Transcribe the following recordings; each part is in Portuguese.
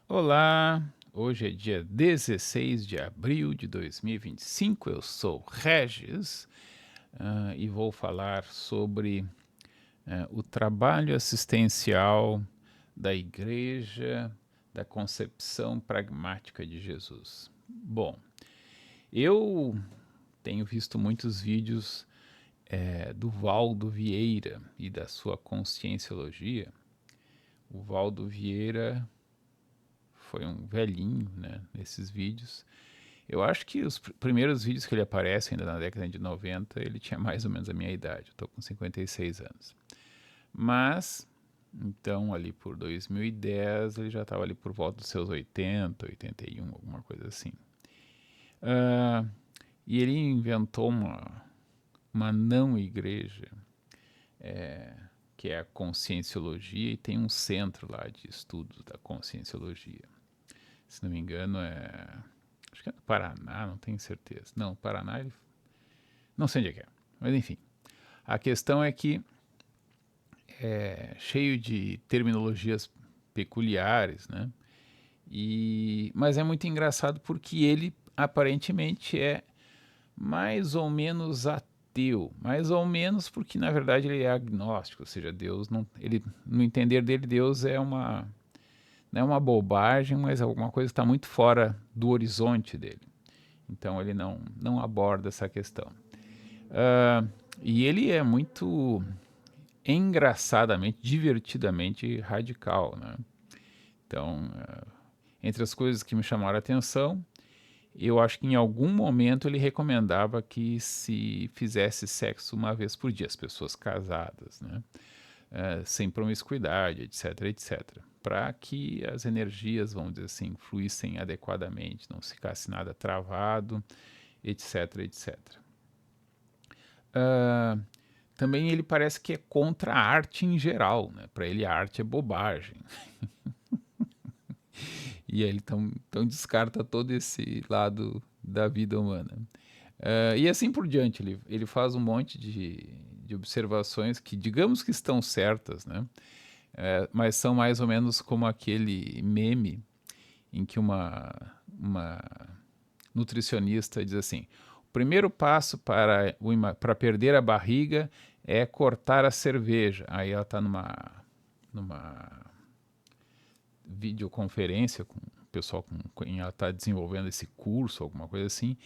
Olá, hoje é dia 16 de abril de 2025. Eu sou Regis, e vou falar sobre o trabalho assistencial da Igreja da Concepção Pragmática de Jesus. Bom, eu tenho visto muitos vídeos do Valdo Vieira e da sua conscienciologia. O Valdo Vieira foi um velhinho, né, nesses vídeos. Eu acho que os primeiros vídeos que ele aparece, ainda na década de 90, ele tinha mais ou menos a minha idade. Eu tô com 56 anos. Mas, então, ali por 2010, ele já estava ali por volta dos seus 80, 81, alguma coisa assim. Ah, e ele inventou uma não-igreja, que é a Conscienciologia, e tem um centro lá de estudos da Conscienciologia. Se não me engano, acho que é no Paraná, não tenho certeza. Não, Paraná, não sei onde é que é. Mas enfim, a questão é que é cheio de terminologias peculiares, né? Mas é muito engraçado porque ele aparentemente é mais ou menos ateu, mais ou menos porque na verdade ele é agnóstico, ou seja, Deus não, ele no entender dele Deus é uma não é uma bobagem, mas alguma coisa que está muito fora do horizonte dele. Então ele não aborda essa questão. Uh, e ele é muito engraçadamente, divertidamente radical, né? Então, entre as coisas que me chamaram a atenção, eu acho que em algum momento ele recomendava que se fizesse sexo uma vez por dia, as pessoas casadas, né? Sem promiscuidade, etc, etc. Para que as energias, vamos dizer assim, fluíssem adequadamente, não ficasse nada travado, etc, etc. Uh, também ele parece que é contra a arte em geral, né? Para ele a arte é bobagem. E ele então descarta todo esse lado da vida humana. E assim por diante, ele faz um monte de observações que digamos que estão certas, né? Mas são mais ou menos como aquele meme em que uma nutricionista diz assim: o primeiro passo para perder a barriga é cortar a cerveja. Aí ela está numa videoconferência com o pessoal com quem ela está desenvolvendo esse curso, alguma coisa assim,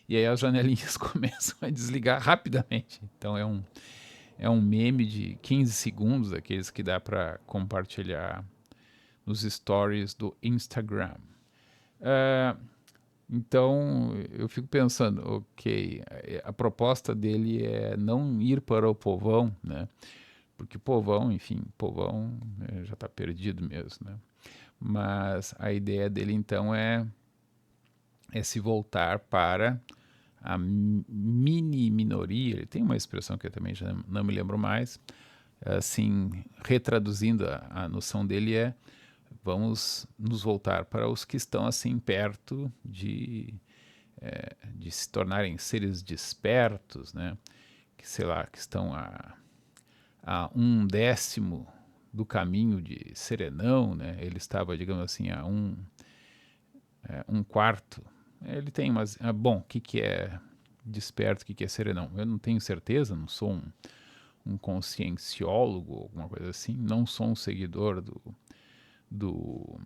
e aí as janelinhas começam a desligar rapidamente. Então é um meme de 15 segundos, aqueles que dá para compartilhar nos stories do Instagram. Então eu fico pensando, ok, a proposta dele é não ir para o povão, né? Porque o povão, enfim, povão já está perdido mesmo, né? Mas a ideia dele então é se voltar para a mini minoria. Ele tem uma expressão que eu também já não me lembro mais. Assim, retraduzindo a noção dele vamos nos voltar para os que estão assim perto de se tornarem seres despertos, né? Que sei lá, que estão a 1/10 do caminho de Serenão, né? Ele estava, digamos assim, a um quarto. Ele tem umas. Bom, o que é desperto, o que é serenão? Eu não tenho certeza, não sou um conscienciólogo, alguma coisa assim, não sou um seguidor do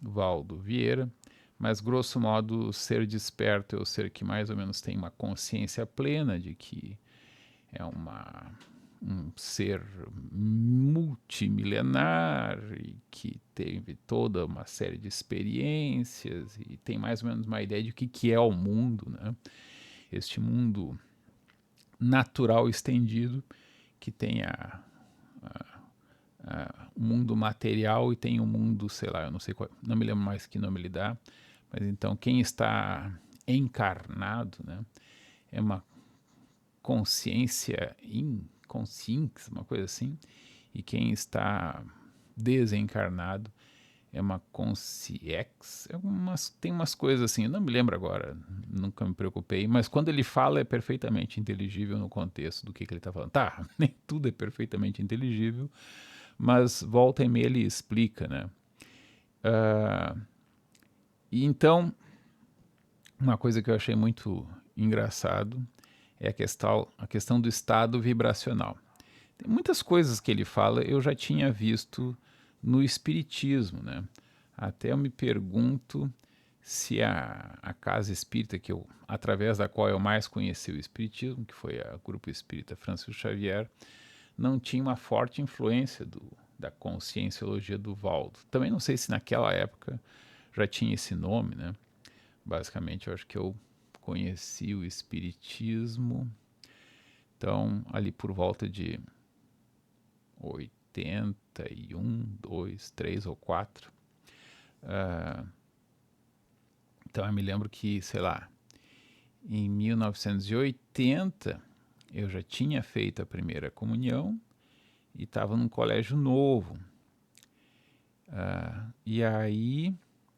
Valdo Vieira, mas grosso modo, ser desperto é o ser que mais ou menos tem uma consciência plena de que é um ser multimilenar e que teve toda uma série de experiências e tem mais ou menos uma ideia de o que é o mundo, né? Este mundo natural estendido que tem o mundo material e tem o mundo, sei lá, eu não sei qual, não me lembro mais que nome ele dá, mas então quem está encarnado, né, é uma consciência inconsciente, uma coisa assim, e quem está desencarnado é uma consciex, tem umas coisas assim, eu não me lembro agora, nunca me preocupei, mas quando ele fala é perfeitamente inteligível no contexto do que ele está falando. Tá, nem tudo é perfeitamente inteligível, mas volta e meia ele explica, né? E então, uma coisa que eu achei muito engraçado é a questão do estado vibracional. Tem muitas coisas que ele fala eu já tinha visto no espiritismo, né? Até eu me pergunto se a casa espírita que eu, através da qual eu mais conheci o espiritismo, que foi a Grupo Espírita Francisco Xavier, não tinha uma forte influência da conscienciologia do Valdo. Também não sei se naquela época já tinha esse nome, né? Basicamente, eu acho que eu conheci o espiritismo, então, ali por volta de 81, 2, 3 ou 4. Então eu me lembro que, sei lá, em 1980 eu já tinha feito a primeira comunhão e estava num colégio novo. E aí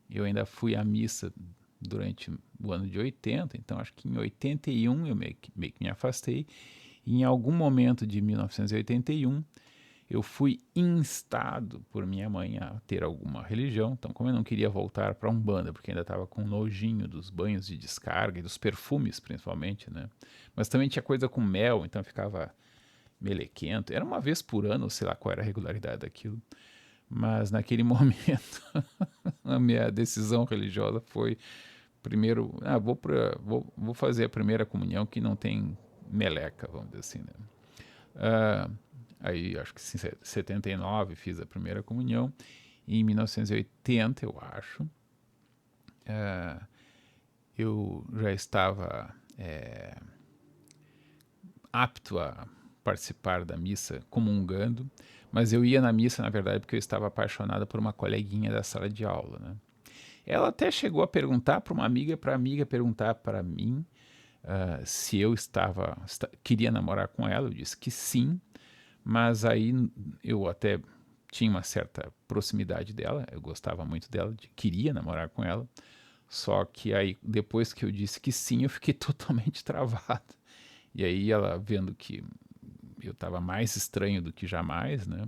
eu ainda fui à missa durante o ano de 80, então acho que em 81 eu meio que me afastei. E em algum momento de 1981 eu fui instado por minha mãe a ter alguma religião. Então, como eu não queria voltar para Umbanda, porque ainda estava com nojinho dos banhos de descarga e dos perfumes, principalmente, né? Mas também tinha coisa com mel, então ficava melequento. Era uma vez por ano, sei lá qual era a regularidade daquilo. Mas naquele momento, a minha decisão religiosa foi primeiro, vou fazer a primeira comunhão que não tem meleca, vamos dizer assim, né? Aí, acho que em 79 fiz a primeira comunhão. E em 1980, eu acho, eu já estava apto a participar da missa comungando, mas eu ia na missa, na verdade, porque eu estava apaixonada por uma coleguinha da sala de aula, né? Ela até chegou a perguntar para uma amiga, para a amiga perguntar para mim se eu queria namorar com ela. Eu disse que sim, mas aí eu até tinha uma certa proximidade dela, eu gostava muito dela, queria namorar com ela, só que aí depois que eu disse que sim, eu fiquei totalmente travado. E aí ela, vendo que eu estava mais estranho do que jamais, né?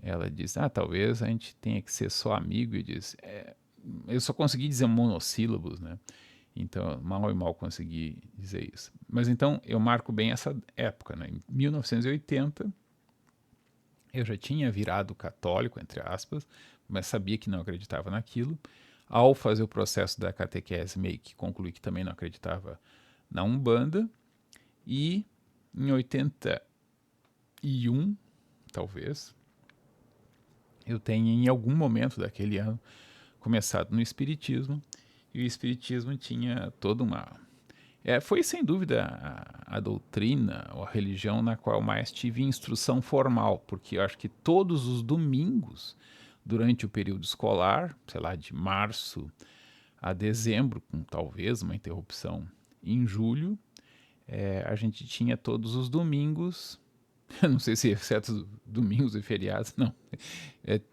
Ela disse, talvez a gente tenha que ser só amigo. E disse, eu só consegui dizer monossílabos, né? Então, mal e mal consegui dizer isso. Mas então, eu marco bem essa época, né? Em 1980, eu já tinha virado católico, entre aspas, mas sabia que não acreditava naquilo. Ao fazer o processo da catequese, meio que concluí que também não acreditava na Umbanda. E em 81, talvez, eu tenha em algum momento daquele ano começado no Espiritismo. E o Espiritismo tinha toda uma... foi sem dúvida a doutrina ou a religião na qual mais tive instrução formal, porque eu acho que todos os domingos, durante o período escolar, sei lá, de março a dezembro, com talvez uma interrupção em julho, a gente tinha todos os domingos, não sei se exceto domingos e feriados, não.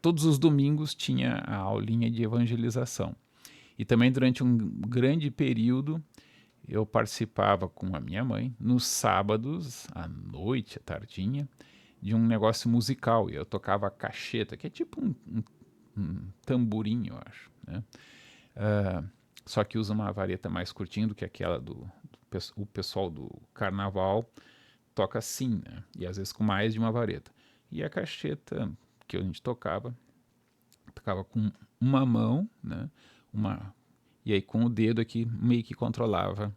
Todos os domingos tinha a aulinha de evangelização. E também durante um grande período eu participava com a minha mãe, nos sábados, à noite, à tardinha, de um negócio musical. E eu tocava cacheta, que é tipo um tamborim, eu acho, né? Só que usa uma vareta mais curtinha do que aquela o pessoal do carnaval toca assim, né? E às vezes com mais de uma vareta. E a cacheta que a gente tocava com uma mão, né? E aí com o dedo aqui meio que controlava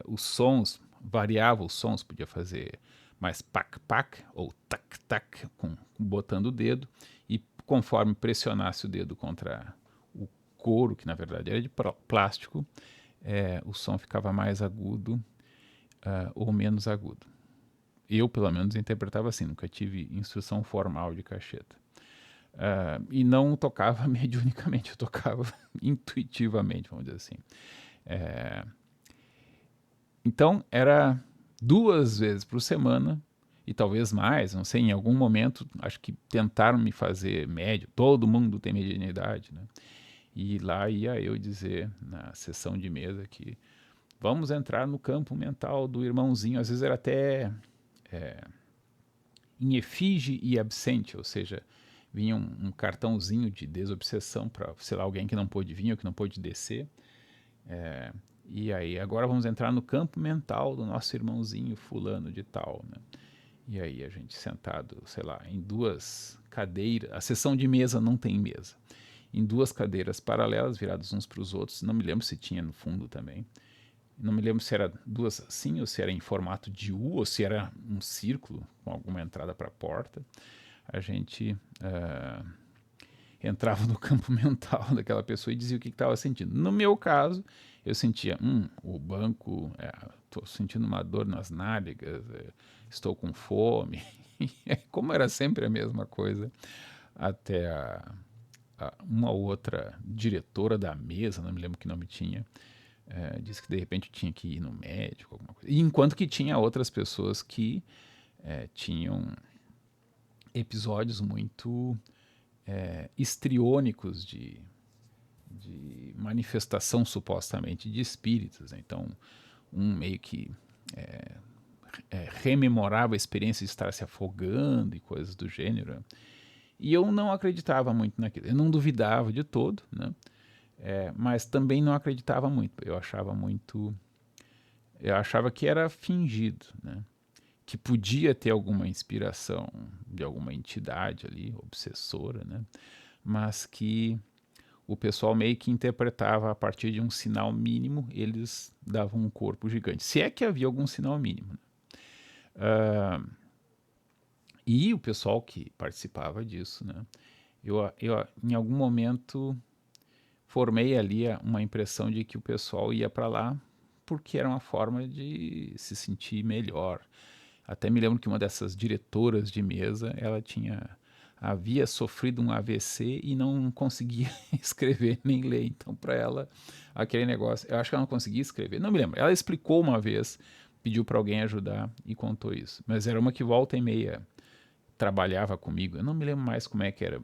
os sons, variava os sons, podia fazer mais pac-pac ou tac-tac, botando o dedo, e conforme pressionasse o dedo contra o couro, que na verdade era de plástico, o som ficava mais agudo ou menos agudo. Eu, pelo menos, interpretava assim, nunca tive instrução formal de cacheta. E não tocava mediunicamente, eu tocava intuitivamente, vamos dizer assim. Então, era 2 vezes por semana, e talvez mais, não sei, em algum momento, acho que tentaram me fazer médio, todo mundo tem mediunidade, né? E lá ia eu dizer, na sessão de mesa, que vamos entrar no campo mental do irmãozinho, às vezes era até em efígie e absente, ou seja, vinha um cartãozinho de desobsessão para, sei lá, alguém que não pôde vir ou que não pôde descer. E aí, agora vamos entrar no campo mental do nosso irmãozinho fulano de tal, né? E aí a gente sentado, sei lá, em duas cadeiras, a sessão de mesa não tem mesa, em duas cadeiras paralelas, virados uns para os outros, não me lembro se tinha no fundo também, não me lembro se era duas assim, ou se era em formato de U, ou se era um círculo com alguma entrada para a porta. A gente entrava no campo mental daquela pessoa e dizia o que estava sentindo. No meu caso, eu sentia, o banco, estou sentindo uma dor nas nádegas, estou com fome. Como era sempre a mesma coisa, até uma outra diretora da mesa, não me lembro que nome tinha, disse que de repente eu tinha que ir no médico, alguma coisa. E enquanto que tinha outras pessoas que tinham episódios muito histriônicos de manifestação supostamente de espíritos, né? Então, um meio que rememorava a experiência de estar se afogando e coisas do gênero. E eu não acreditava muito naquilo. Eu não duvidava de todo, né? Mas também não acreditava muito. Eu achava que era fingido, né? Que podia ter alguma inspiração de alguma entidade ali, obsessora, né? Mas que o pessoal meio que interpretava a partir de um sinal mínimo, eles davam um corpo gigante. Se é que havia algum sinal mínimo. E o pessoal que participava disso, né? Eu em algum momento formei ali uma impressão de que o pessoal ia para lá porque era uma forma de se sentir melhor. Até me lembro que uma dessas diretoras de mesa, ela havia sofrido um AVC e não conseguia escrever nem ler. Então, para ela, aquele negócio, eu acho que ela não conseguia escrever. Não me lembro. Ela explicou uma vez, pediu para alguém ajudar e contou isso. Mas era uma que volta e meia trabalhava comigo. Eu não me lembro mais como é que era.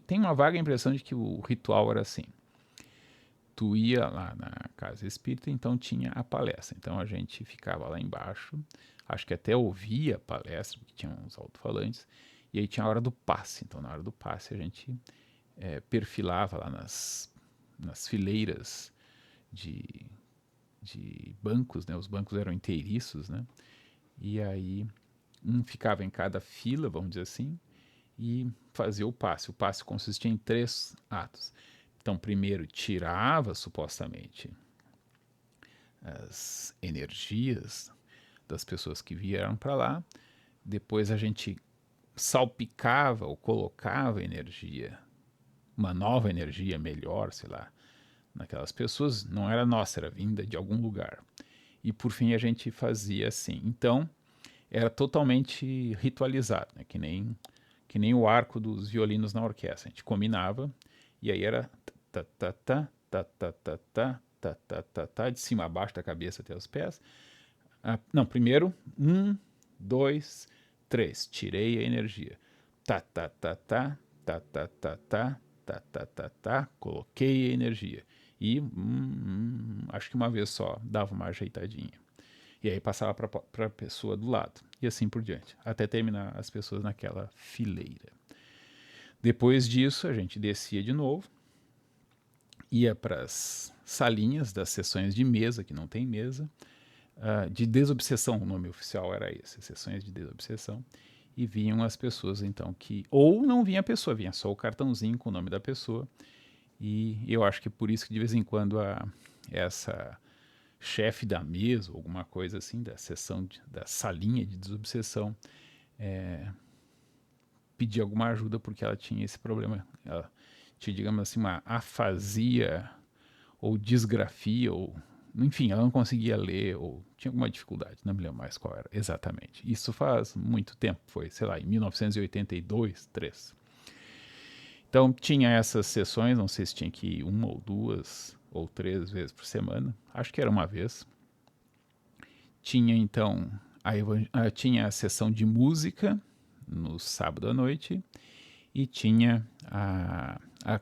Tenho uma vaga impressão de que o ritual era assim. Tu ia lá na casa espírita, então tinha a palestra. Então a gente ficava lá embaixo, acho que até ouvia a palestra, porque tinha uns alto-falantes, e aí tinha a hora do passe. Então na hora do passe a gente perfilava lá nas fileiras de bancos, né? Os bancos eram inteiriços, né? E aí ficava em cada fila, vamos dizer assim, e fazia o passe. O passe consistia em 3 atos. Então, primeiro tirava supostamente as energias das pessoas que vieram para lá, depois a gente salpicava ou colocava energia, uma nova energia melhor, sei lá, naquelas pessoas, não era nossa, era vinda de algum lugar. E por fim a gente fazia assim. Então, era totalmente ritualizado, né? Que nem o arco dos violinos na orquestra. A gente combinava e aí era tá tá tá tá tá tá tá tá tá tá tá de cima a baixo da cabeça até os pés. Não, primeiro 1, 2, 3, tirei a energia. Tá tá tá tá tá tá tá tá tá tá tá tá, coloquei a energia. E acho que uma vez só dava uma ajeitadinha. E aí passava para a pessoa do lado. E assim por diante. Até terminar as pessoas naquela fileira. Depois disso, a gente descia de novo. Ia para as salinhas das sessões de mesa, que não tem mesa. De desobsessão, o nome oficial era esse. Sessões de desobsessão. E vinham as pessoas, então, que... Ou não vinha a pessoa, vinha só o cartãozinho com o nome da pessoa. E eu acho que por isso que de vez em quando essa chefe da mesa, ou alguma coisa assim, da sessão, da salinha de desobsessão, pedir alguma ajuda porque ela tinha esse problema. Ela tinha, digamos assim, uma afasia ou disgrafia, ou enfim, ela não conseguia ler ou tinha alguma dificuldade, não me lembro mais qual era exatamente. Isso faz muito tempo, foi, sei lá, em 1982, 3. Então tinha essas sessões, não sei se tinha que ir 1 ou 2 ou 3 vezes por semana, acho que era uma vez. Tinha então tinha a sessão de música no sábado à noite e tinha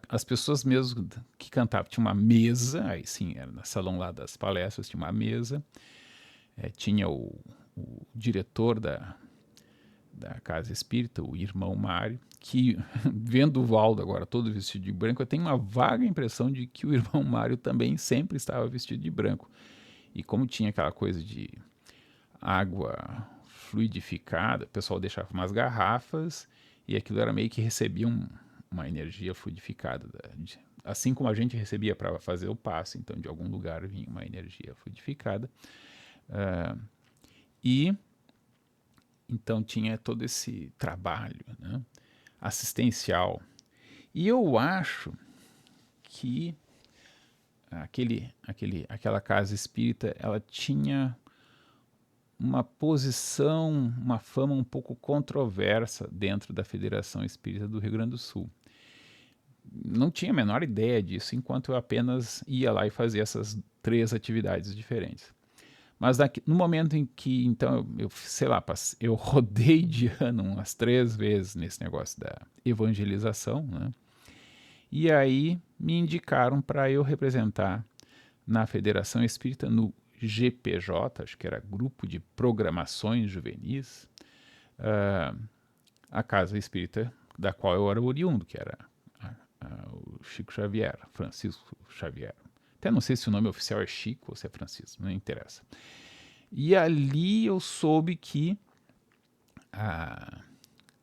as pessoas mesmo que cantavam. Tinha uma mesa, aí sim, era no salão lá das palestras, tinha uma mesa, tinha o diretor da casa espírita, o irmão Mário, que, vendo o Valdo agora todo vestido de branco, eu tenho uma vaga impressão de que o irmão Mário também sempre estava vestido de branco. E como tinha aquela coisa de água fluidificada, o pessoal deixava umas garrafas e aquilo era meio que recebia uma energia fluidificada. Assim como a gente recebia para fazer o passe, então de algum lugar vinha uma energia fluidificada. E então tinha todo esse trabalho, né, assistencial. E eu acho que aquela casa espírita, ela tinha uma posição, uma fama um pouco controversa dentro da Federação Espírita do Rio Grande do Sul. Não tinha a menor ideia disso, enquanto eu apenas ia lá e fazia essas 3 atividades diferentes. Mas no momento em que, então, sei lá, eu rodei de ano umas 3 vezes nesse negócio da evangelização, né? E aí me indicaram para eu representar na Federação Espírita, no GPJ, acho que era Grupo de Programações Juvenis, a Casa Espírita da qual eu era oriundo, que era o Chico Xavier, Francisco Xavier. Até não sei se o nome oficial é Chico ou se é Francisco, não interessa. E ali eu soube que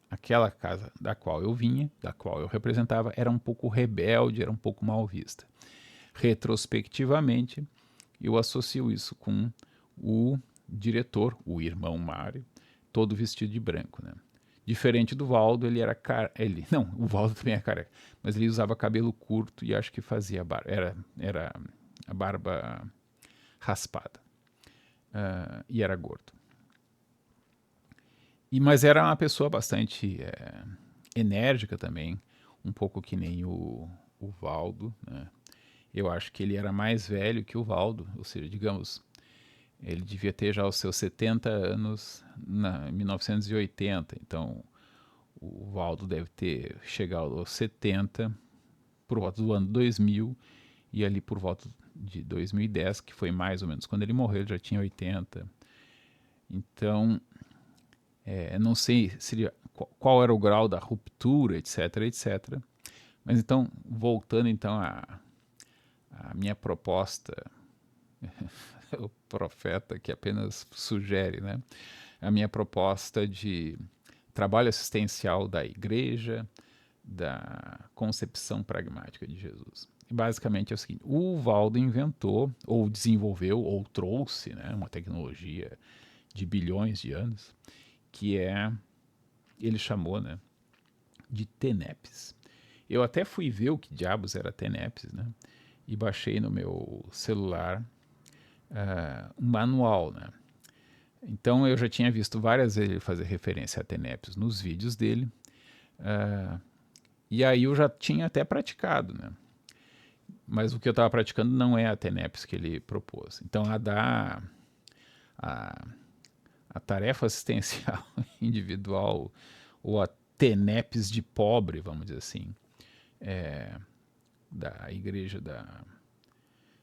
aquela casa da qual eu vinha, da qual eu representava, era um pouco rebelde, era um pouco mal vista. Retrospectivamente, eu associo isso com o diretor, o irmão Mário, todo vestido de branco, né? Diferente do Valdo, ele era não, o Valdo também é careca, mas ele usava cabelo curto e acho que fazia barba, era a barba raspada, e era gordo. Mas era uma pessoa bastante enérgica também, um pouco que nem o Valdo, né? Eu acho que ele era mais velho que o Valdo, ou seja, digamos, ele devia ter já os seus 70 anos em 1980, então o Valdo deve ter chegado aos 70 por volta do ano 2000, e ali por volta de 2010, que foi mais ou menos quando ele morreu, ele já tinha 80. Então, não sei qual era o grau da ruptura, etc, etc. Mas então, voltando então à minha proposta, o profeta que apenas sugere, né? A minha proposta de trabalho assistencial da igreja, da concepção pragmática de Jesus. E basicamente é o seguinte: o Valdo inventou, ou desenvolveu, ou trouxe, né, uma tecnologia de bilhões de anos, que ele chamou, né, de TENEPS. Eu até fui ver o que diabos era TENEPS, né, e baixei no meu celular um manual, né. Então eu já tinha visto várias vezes ele fazer referência a TENEPS nos vídeos dele, e aí eu já tinha até praticado, né. Mas o que eu estava praticando não é a TENEPS que ele propôs. Então a tarefa assistencial individual, ou a TENEPS de pobre, vamos dizer assim, da Igreja da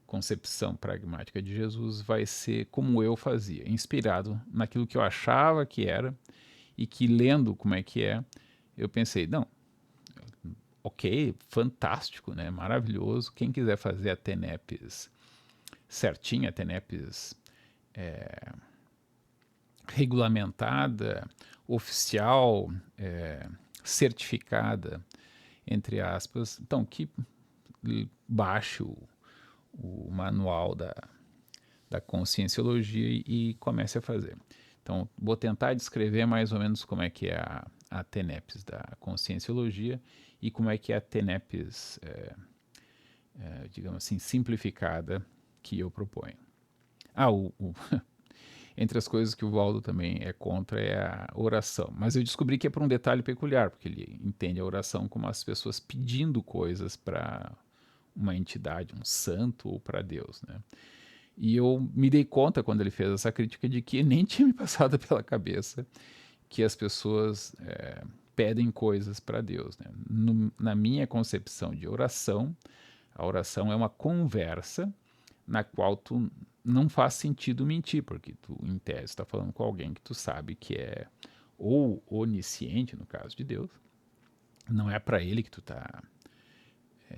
Concepção Pragmática de Jesus, vai ser como eu fazia, inspirado naquilo que eu achava que era, e que, lendo como é que eu pensei, não, ok, fantástico, né, maravilhoso, quem quiser fazer a TENEPS certinha, a TENEPS regulamentada, oficial, certificada, entre aspas, então que baixe o manual da conscienciologia e comece a fazer. Então, vou tentar descrever mais ou menos como é que é a TENEPS da conscienciologia e como é que é a TENEPS, digamos assim, simplificada, que eu proponho. Entre as coisas que o Valdo também é contra é a oração. Mas eu descobri que é por um detalhe peculiar, porque ele entende a oração como as pessoas pedindo coisas para uma entidade, um santo ou para Deus, né? E eu me dei conta, quando ele fez essa crítica, de que nem tinha me passado pela cabeça que as pessoas pedem coisas para Deus, né? Na minha concepção de oração, a oração é uma conversa na qual tu não faz sentido mentir, porque tu, em tese, está falando com alguém que tu sabe que é ou onisciente, no caso de Deus. Não é para ele que tu está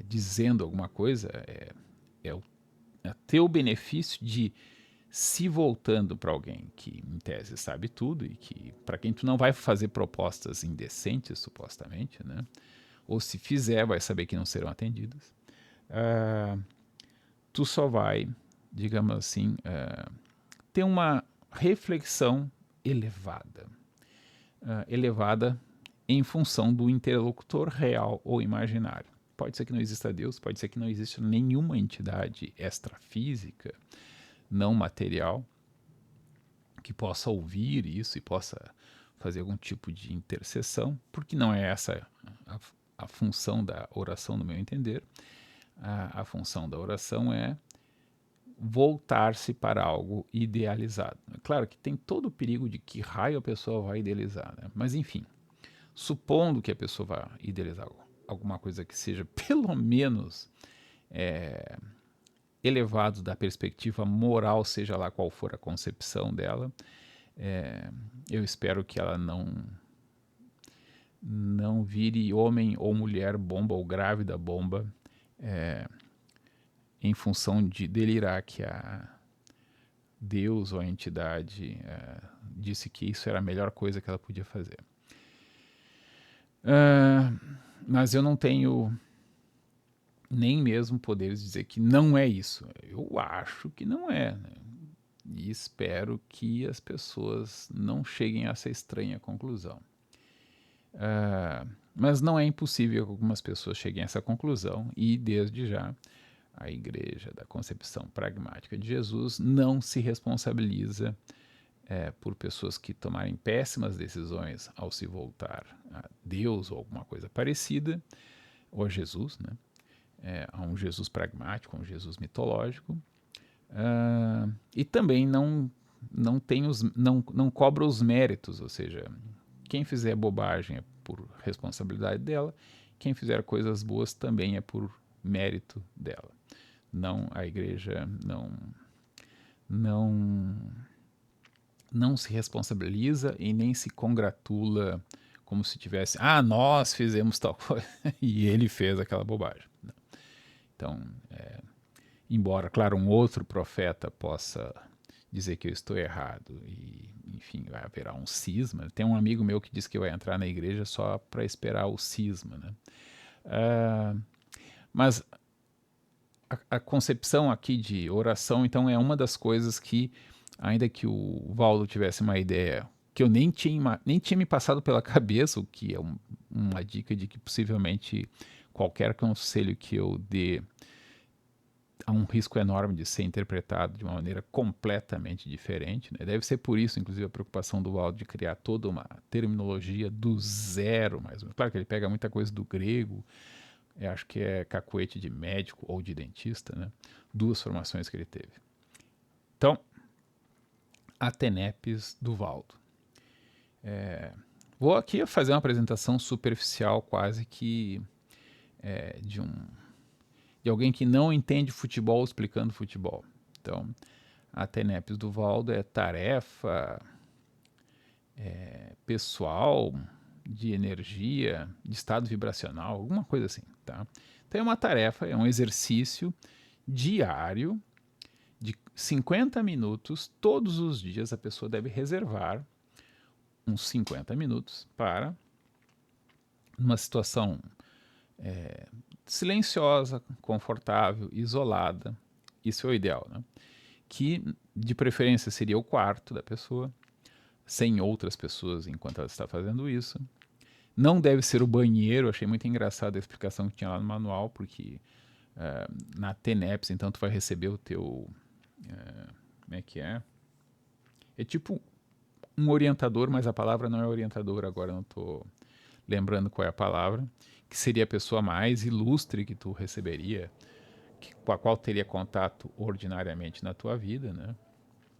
dizendo alguma coisa, é teu benefício de se voltando para alguém que, em tese, sabe tudo e que para quem tu não vai fazer propostas indecentes, supostamente, né? Ou se fizer, vai saber que não serão atendidas. Tu só vai, digamos assim, ter uma reflexão elevada. Elevada em função do interlocutor real ou imaginário. Pode ser que não exista Deus, pode ser que não exista nenhuma entidade extrafísica, não material, que possa ouvir isso e possa fazer algum tipo de intercessão, porque não é essa a função da oração, no meu entender. A função da oração é voltar-se para algo idealizado. É claro que tem todo o perigo de que raio a pessoa vai idealizar, né? Mas enfim, supondo que a pessoa vá idealizar alguma coisa que seja pelo menos elevado da perspectiva moral, seja lá qual for a concepção dela, eu espero que ela não vire homem ou mulher bomba ou grávida bomba em função de delirar que a Deus ou a entidade disse que isso era a melhor coisa que ela podia fazer. Mas eu não tenho nem mesmo poderes dizer que não é isso. Eu acho que não é, né? E espero que as pessoas não cheguem a essa estranha conclusão. Mas não é impossível que algumas pessoas cheguem a essa conclusão e, desde já, a Igreja da Concepção Pragmática de Jesus não se responsabiliza por pessoas que tomarem péssimas decisões ao se voltar a Deus ou alguma coisa parecida, ou a Jesus, né? A um Jesus pragmático, a um Jesus mitológico, e também não cobra os méritos, ou seja, quem fizer bobagem é por responsabilidade dela, quem fizer coisas boas também é por mérito dela. Não, a igreja não se responsabiliza e nem se congratula como se tivesse, nós fizemos tal coisa e ele fez aquela bobagem. Então, embora, claro, um outro profeta possa dizer que eu estou errado e, enfim, vai haverá um cisma. Tem um amigo meu que disse que vai entrar na igreja só para esperar o cisma, né? Mas a concepção aqui de oração, então, é uma das coisas que, ainda que o Valdo tivesse uma ideia que eu nem tinha me passado pela cabeça, o que é uma dica de que possivelmente qualquer conselho que eu dê há um risco enorme de ser interpretado de uma maneira completamente diferente, né? Deve ser por isso, inclusive, a preocupação do Valdo de criar toda uma terminologia do zero, mais ou menos. Claro que ele pega muita coisa do grego, acho que é cacuete de médico ou de dentista, né? Duas formações que ele teve. Então, a TENEPES do Valdo. Vou aqui fazer uma apresentação superficial, quase que de alguém que não entende futebol explicando futebol. Então, a TENEPES do Valdo é tarefa pessoal, de energia, de estado vibracional, alguma coisa assim, tá? Então é uma tarefa, é um exercício diário de 50 minutos, todos os dias a pessoa deve reservar uns 50 minutos para, numa situação silenciosa, confortável, isolada, isso é o ideal, né? Que de preferência seria o quarto da pessoa, sem outras pessoas enquanto ela está fazendo isso. Não deve ser o banheiro, achei muito engraçada a explicação que tinha lá no manual, porque na TENEPS, então tu vai receber o teu... como é que é? É tipo um orientador, mas a palavra não é orientador, agora não estou lembrando qual é a palavra, que seria a pessoa mais ilustre que tu receberia, com a qual teria contato ordinariamente na tua vida, né?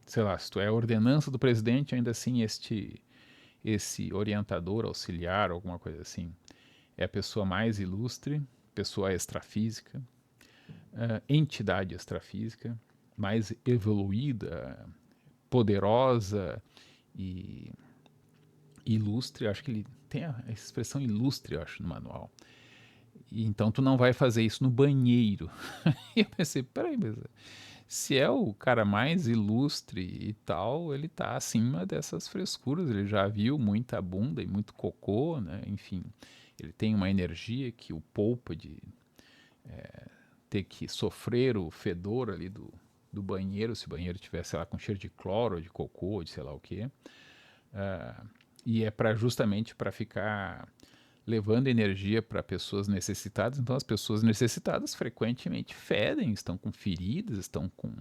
Sei lá, se tu é a ordenança do presidente, ainda assim esse orientador, auxiliar, alguma coisa assim, é a pessoa mais ilustre, pessoa extrafísica, entidade extrafísica, mais evoluída, poderosa e ilustre, acho que ele tem a expressão ilustre, eu acho, no manual. E então tu não vai fazer isso no banheiro. E eu pensei, peraí, mas se é o cara mais ilustre e tal, ele tá acima dessas frescuras, ele já viu muita bunda e muito cocô, né? Enfim, ele tem uma energia que o poupa de ter que sofrer o fedor ali do banheiro, se o banheiro tivesse, sei lá, com cheiro de cloro, de cocô, de sei lá o quê. E é para justamente para ficar levando energia para pessoas necessitadas. Então, as pessoas necessitadas frequentemente fedem, estão com feridas, estão com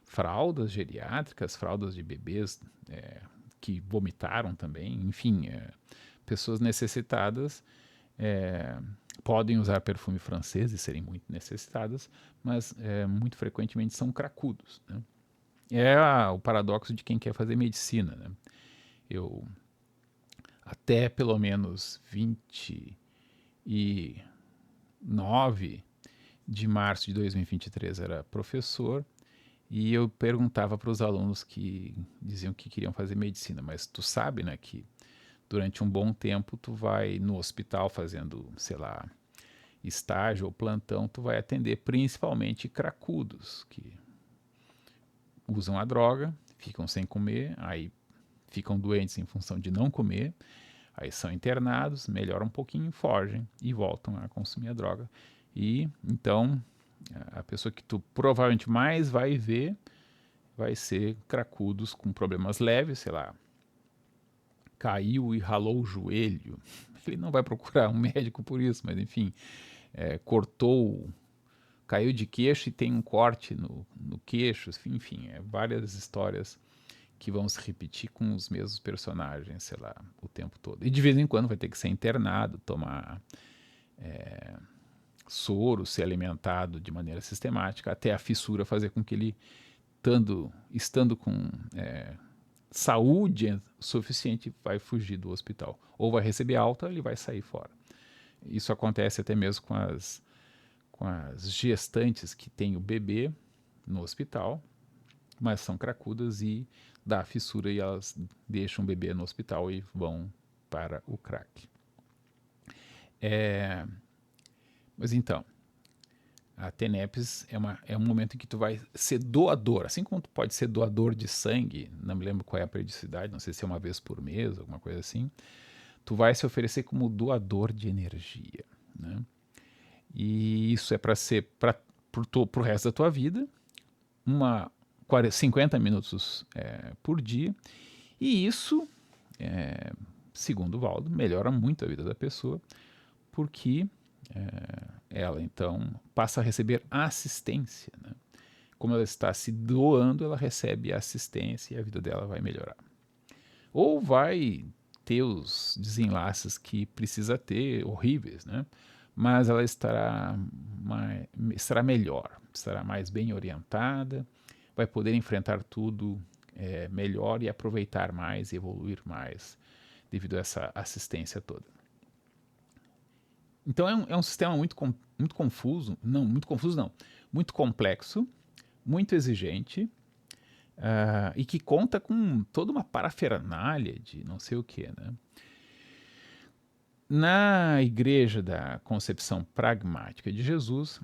fraldas geriátricas, fraldas de bebês que vomitaram também. Enfim, pessoas necessitadas podem usar perfume francês e serem muito necessitadas, mas muito frequentemente são cracudos. Né? O paradoxo de quem quer fazer medicina. Né? Eu, até pelo menos 29 de março de 2023 era professor e eu perguntava para os alunos que diziam que queriam fazer medicina, mas tu sabe, né, que durante um bom tempo tu vai no hospital fazendo, sei lá, estágio ou plantão, tu vai atender principalmente cracudos que usam a droga, ficam sem comer, aí ficam doentes em função de não comer, aí são internados, melhoram um pouquinho, fogem e voltam a consumir a droga. E então a pessoa que tu provavelmente mais vai ver vai ser cracudos com problemas leves, sei lá, caiu e ralou o joelho. Ele não vai procurar um médico por isso, mas enfim, cortou, caiu de queixo e tem um corte no queixo, enfim, várias histórias que vão se repetir com os mesmos personagens, sei lá, o tempo todo. E de vez em quando vai ter que ser internado, tomar soro, ser alimentado de maneira sistemática, até a fissura fazer com que ele, estando com saúde suficiente, vai fugir do hospital. Ou vai receber alta, ele vai sair fora. Isso acontece até mesmo com as gestantes que têm o bebê no hospital, mas são cracudas e dá fissura e elas deixam o bebê no hospital e vão para o crack. Mas então, a TENEPS é um momento em que tu vai ser doador, assim como tu pode ser doador de sangue, não me lembro qual é a periodicidade, não sei se é uma vez por mês, alguma coisa assim, tu vai se oferecer como doador de energia, né? E isso é para ser para o resto da tua vida, 50 minutos por dia, e isso, segundo o Valdo, melhora muito a vida da pessoa, porque ela então passa a receber assistência. Né? Como ela está se doando, ela recebe assistência e a vida dela vai melhorar. Ou vai ter os desenlaces que precisa ter, horríveis, né? Mas ela estará melhor, estará mais bem orientada, vai poder enfrentar tudo melhor e aproveitar mais e evoluir mais devido a essa assistência toda. Então é um sistema muito confuso, muito complexo, muito exigente e que conta com toda uma parafernália de não sei o que, né? Na Igreja da Concepção Pragmática de Jesus,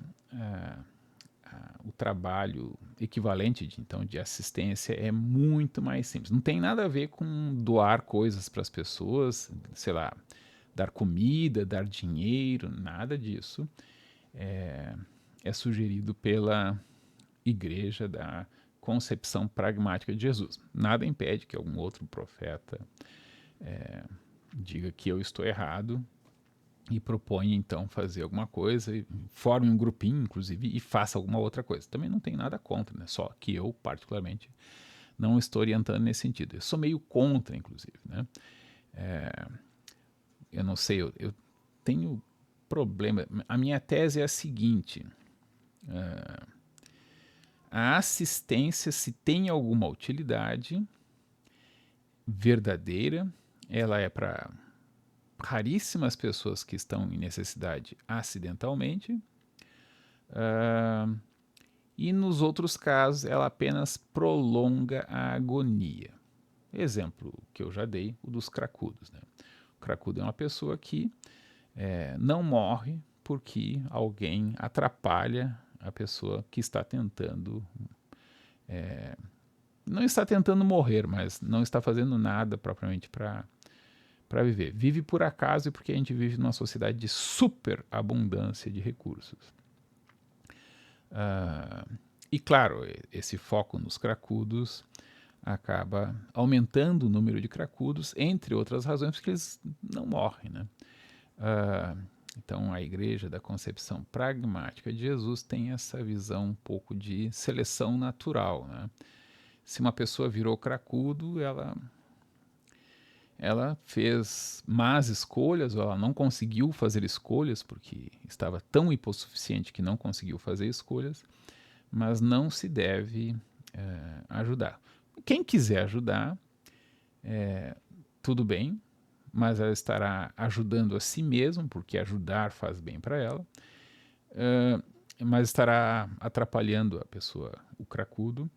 o trabalho equivalente de assistência é muito mais simples. Não tem nada a ver com doar coisas para as pessoas, sei lá, dar comida, dar dinheiro, nada disso. É sugerido pela Igreja da Concepção Pragmática de Jesus. Nada impede que algum outro profeta diga que eu estou errado e proponha então fazer alguma coisa, forme um grupinho, inclusive, e faça alguma outra coisa. Também não tem nada contra, né? Só que eu, particularmente, não estou orientando nesse sentido. Eu sou meio contra, inclusive, né? Eu não sei, eu tenho problema. A minha tese é a seguinte: a assistência, se tem alguma utilidade verdadeira, ela é para raríssimas pessoas que estão em necessidade acidentalmente, e nos outros casos ela apenas prolonga a agonia. exemplo que eu já dei, o dos cracudos, né? O cracudo é uma pessoa que não morre porque alguém atrapalha a pessoa que está tentando, não está tentando morrer, mas não está fazendo nada propriamente para viver. Vive por acaso e porque a gente vive numa sociedade de super abundância de recursos. E claro, esse foco nos cracudos acaba aumentando o número de cracudos, entre outras razões, porque eles não morrem, né? Então, a Igreja da Concepção Pragmática de Jesus tem essa visão um pouco de seleção natural, né? Se uma pessoa virou cracudo, ela fez más escolhas, ou ela não conseguiu fazer escolhas, porque estava tão hipossuficiente que não conseguiu fazer escolhas, mas não se deve ajudar. Quem quiser ajudar, tudo bem, mas ela estará ajudando a si mesma, porque ajudar faz bem para ela, mas estará atrapalhando a pessoa, o cracudo,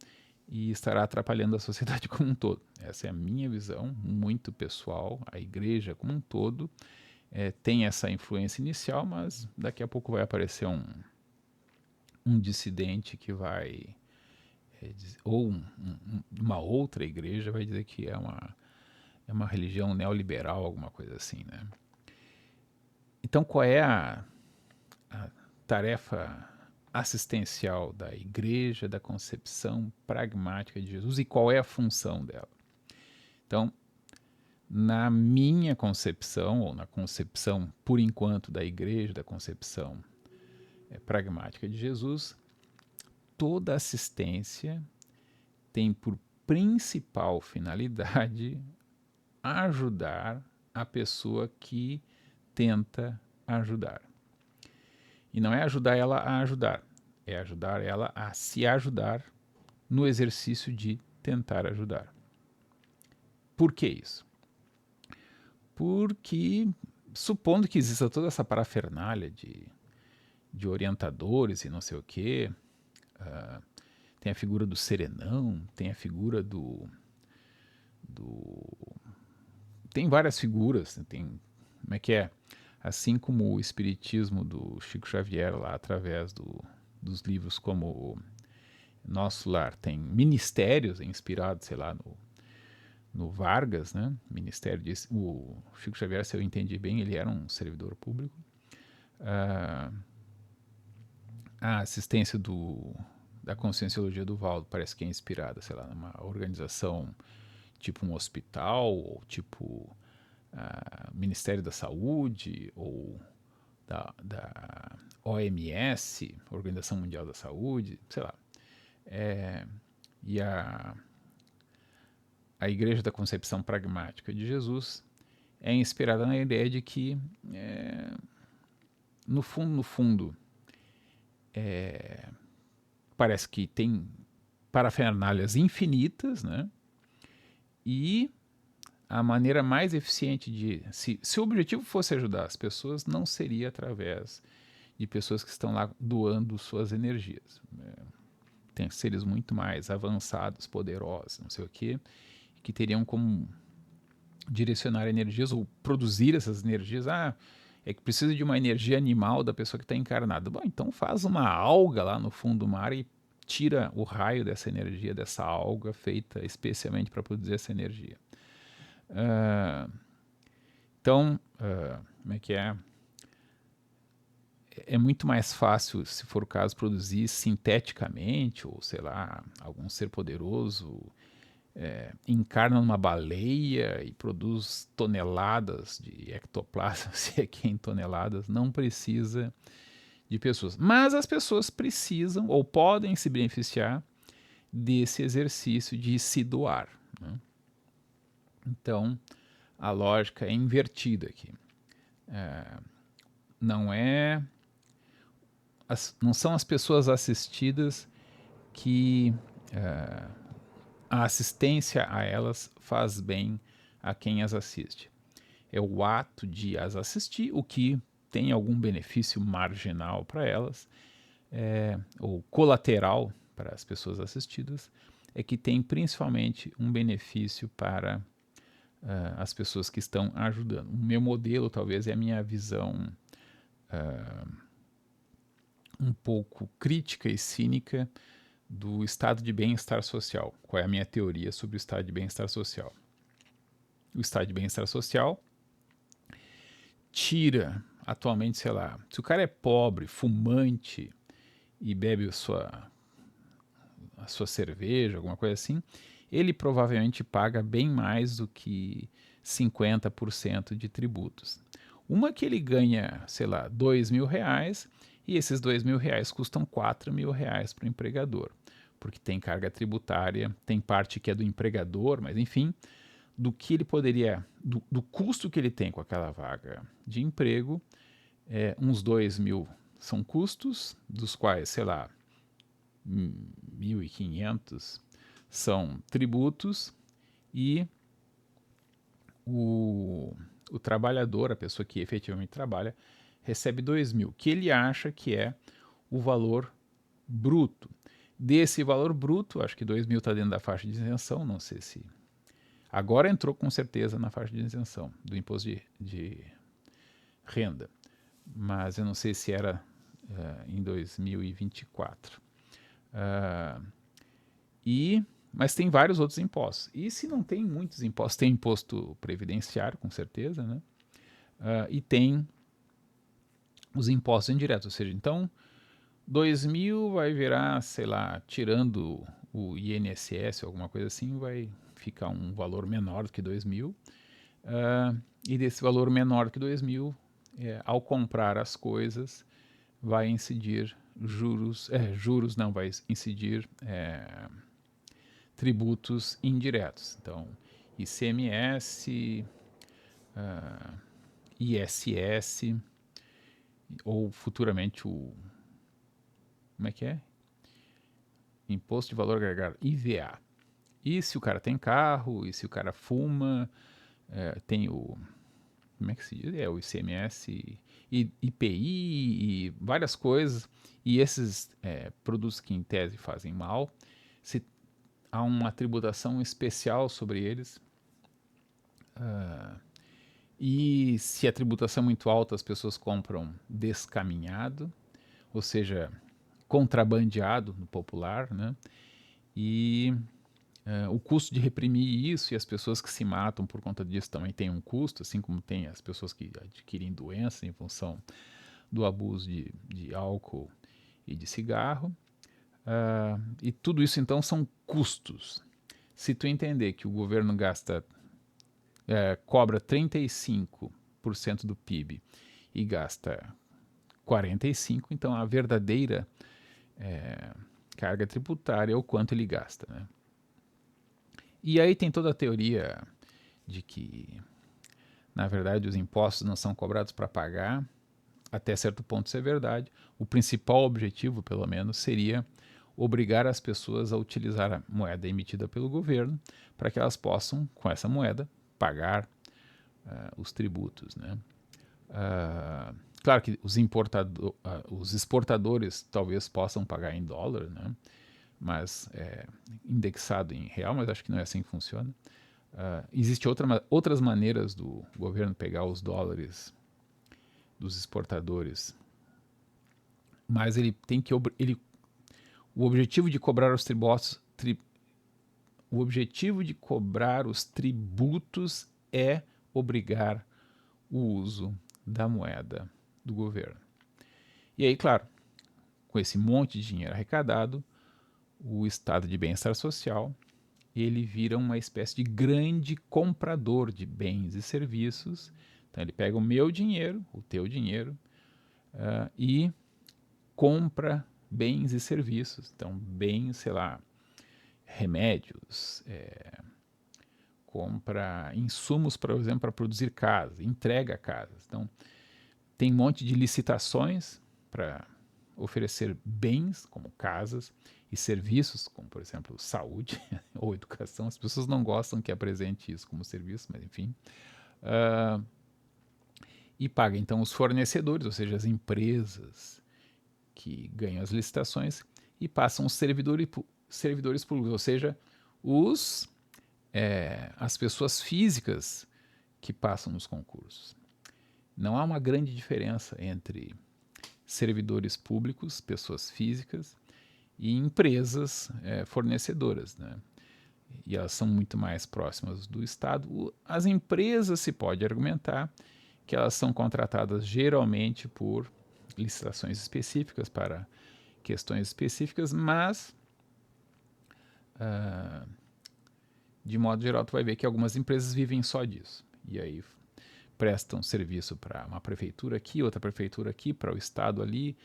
e estará atrapalhando a sociedade como um todo. Essa é a minha visão, muito pessoal. A igreja como um todo tem essa influência inicial, mas daqui a pouco vai aparecer um dissidente que vai, ou uma outra igreja vai dizer que é uma religião neoliberal, alguma coisa assim, né? Então, qual é a tarefa assistencial da Igreja da Concepção Pragmática de Jesus e qual é a função dela? Então, na minha concepção, ou na concepção, por enquanto, da Igreja da Concepção Pragmática de Jesus, toda assistência tem por principal finalidade ajudar a pessoa que tenta ajudar. E não é ajudar ela a ajudar, é ajudar ela a se ajudar no exercício de tentar ajudar. Por que isso? Porque, supondo que exista toda essa parafernália de orientadores e não sei o quê, tem a figura do serenão, tem a figura tem várias figuras, tem, como é que é? Assim como o espiritismo do Chico Xavier lá, através dos livros como Nosso Lar, tem ministérios inspirados, sei lá, no Vargas, né? Ministério o Chico Xavier, se eu entendi bem, ele era um servidor público. A assistência da Conscienciologia do Valdo parece que é inspirada, sei lá, numa organização tipo um hospital, ou tipo Ministério da Saúde, ou da OMS, Organização Mundial da Saúde, sei lá. E a Igreja da Concepção Pragmática de Jesus é inspirada na ideia de que, no fundo, parece que tem parafernálias infinitas, né? E a maneira mais eficiente de... Se o objetivo fosse ajudar as pessoas, não seria através de pessoas que estão lá doando suas energias. Tem seres muito mais avançados, poderosos, não sei o quê, que teriam como direcionar energias ou produzir essas energias. É que precisa de uma energia animal da pessoa que está encarnada. Bom, então faz uma alga lá no fundo do mar e tira o raio dessa energia, dessa alga feita especialmente para produzir essa energia. Então, como é que é? É muito mais fácil, se for o caso, produzir sinteticamente, ou sei lá, algum ser poderoso encarna numa baleia e produz toneladas de ectoplasma, se é que em toneladas, não precisa de pessoas. Mas as pessoas precisam ou podem se beneficiar desse exercício de se doar, né? Então, a lógica é invertida aqui. Não são as pessoas assistidas que a assistência a elas faz bem a quem as assiste. É o ato de as assistir, o que tem algum benefício marginal para elas, ou colateral para as pessoas assistidas, é que tem principalmente um benefício para as pessoas que estão ajudando. O meu modelo, talvez, é a minha visão um pouco crítica e cínica do estado de bem-estar social. Qual é a minha teoria sobre o estado de bem-estar social? O estado de bem-estar social tira, atualmente, sei lá, se o cara é pobre, fumante e bebe a sua cerveja, alguma coisa assim, ele provavelmente paga bem mais do que 50% de tributos. Uma que ele ganha, sei lá, R$ 2.000 e esses R$ 2.000 custam R$ 4.000 para o empregador, porque tem carga tributária, tem parte que é do empregador, mas enfim, do que ele poderia, do custo que ele tem com aquela vaga de emprego, uns 2.000 são custos, dos quais, sei lá, 1.500 são tributos e o trabalhador, a pessoa que efetivamente trabalha, recebe 2.000, que ele acha que é o valor bruto. Desse valor bruto, acho que 2.000 está dentro da faixa de isenção, não sei se... Agora entrou com certeza na faixa de isenção do imposto de renda, mas eu não sei se era em 2024. Mas tem vários outros impostos. E se não tem muitos impostos, tem imposto previdenciário, com certeza, né? E tem os impostos indiretos, ou seja, então 2.000 vai virar, sei lá, tirando o INSS, alguma coisa assim, vai ficar um valor menor do que 2.000. E desse valor menor do que 2.000, ao comprar as coisas, vai incidir juros não, vai incidir tributos indiretos. Então, ICMS, ISS, ou futuramente como é que é? Imposto de Valor Agregado, IVA. E se o cara tem carro, e se o cara fuma, tem como é que se diz? O ICMS, e IPI, e várias coisas. E esses produtos que em tese fazem mal, se há uma tributação especial sobre eles. E se a tributação é muito alta, as pessoas compram descaminhado, ou seja, contrabandeado no popular, né? E o custo de reprimir isso, e as pessoas que se matam por conta disso também tem um custo, assim como tem as pessoas que adquirem doença em função do abuso de álcool e de cigarro. E tudo isso então são custos. Se tu entender que o governo cobra 35% do PIB e gasta 45%, então a verdadeira carga tributária é o quanto ele gasta, né? E aí tem toda a teoria de que, na verdade, os impostos não são cobrados para pagar. Até certo ponto isso é verdade. O principal objetivo, pelo menos, seria obrigar as pessoas a utilizar a moeda emitida pelo governo para que elas possam, com essa moeda, pagar os tributos, né? Claro que os exportadores talvez possam pagar em dólar, né? Mas indexado em real, mas acho que não é assim que funciona. Existem outras maneiras do governo pegar os dólares dos exportadores, mas ele tem que o objetivo de cobrar os tributos é obrigar o uso da moeda do governo. E aí, claro, com esse monte de dinheiro arrecadado, o estado de bem-estar social ele vira uma espécie de grande comprador de bens e serviços. Então ele pega o meu dinheiro, o teu dinheiro, e compra bens e serviços. Então, bens, sei lá, remédios, compra insumos, por exemplo, para produzir casas, entrega casas. Então, tem um monte de licitações para oferecer bens, como casas, e serviços, como, por exemplo, saúde ou educação. As pessoas não gostam que apresente isso como serviço, mas enfim. E paga, então, os fornecedores, ou seja, as empresas que ganham as licitações, e passam os servidores públicos, ou seja, as pessoas físicas que passam nos concursos. Não há uma grande diferença entre servidores públicos, pessoas físicas, e empresas fornecedoras, né? E elas são muito mais próximas do Estado. As empresas, se pode argumentar que elas são contratadas geralmente por licitações específicas para questões específicas, mas de modo geral tu vai ver que algumas empresas vivem só disso. E aí prestam serviço para uma prefeitura aqui, outra prefeitura aqui, para o Estado ali,